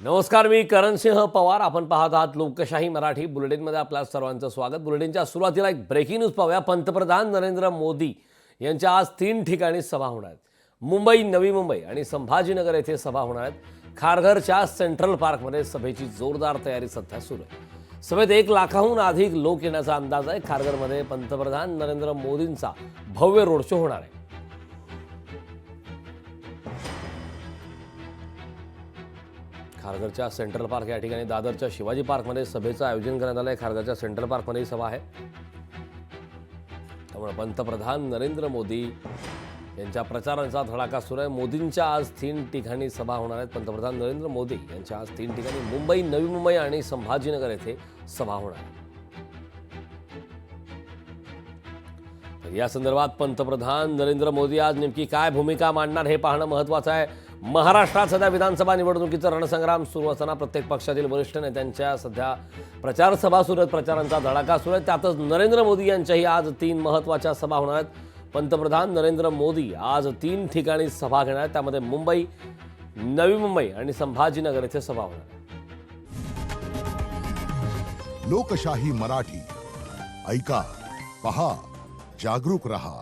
नमस्कार, मी करणसिंह पवार. आपण पाहत आहात लोकशाही मराठी बुलेटिनमध्ये आपल्या सर्वांचं स्वागत. बुलेटिनच्या सुरुवातीला एक ब्रेकिंग न्यूज पाहूया. पंतप्रधान नरेंद्र मोदी यांच्या आज 3 ठिकाणी सभा होणार आहेत. मुंबई, नवी मुंबई आणि संभाजीनगर येथे सभा होणार आहेत. खारघरच्या सेंट्रल पार्कमध्ये सभेची जोरदार तयारी सध्या सुरू आहे. सभेत 1 लाखाहून अधिक लोक येण्याचा अंदाज आहे. खारघरमध्ये पंतप्रधान नरेंद्र मोदींचा भव्य रोड शो होणार आहे. खारघरच्या सेंट्रल पार्क या ठिकाणी दादरच्या शिवाजी पार्कमध्ये सभेचं आयोजन करण्यात आलं आहे. खारघरच्या सेंट्रल पार्कमध्ये ही सभा आहे. त्यामुळे पंतप्रधान नरेंद्र मोदी यांच्या प्रचाराचा धडाका सुरू आहे. मोदींच्या आज 3 ठिकाणी सभा होणार आहेत. पंतप्रधान नरेंद्र मोदी यांच्या आज 3 ठिकाणी मुंबई, नवी मुंबई आणि संभाजीनगर येथे सभा होणार आहे. या संदर्भात पंतप्रधान नरेंद्र मोदी आज नेमकी काय भूमिका मांडणार हे पाहणं महत्त्वाचं आहे. महाराष्ट्रात सध्या विधानसभा निवडणुकीचा रणसंग्राम सुरू असताना प्रत्येक पक्षातील वरिष्ठ नेत्यांच्या सध्या प्रचार सभा सुरू आहेत, प्रचारांचा धडाका सुरू आहे. त्यातच नरेंद्र मोदी यांच्याही आज 3 महत्त्वाच्या सभा होणार आहेत. पंतप्रधान नरेंद्र मोदी आज 3 ठिकाणी सभा घेणार आहेत. त्यामध्ये मुंबई, नवी मुंबई आणि संभाजीनगर येथे सभा होणार आहे. लोकशाही मराठी ऐका, पहा, जागरूक रहा.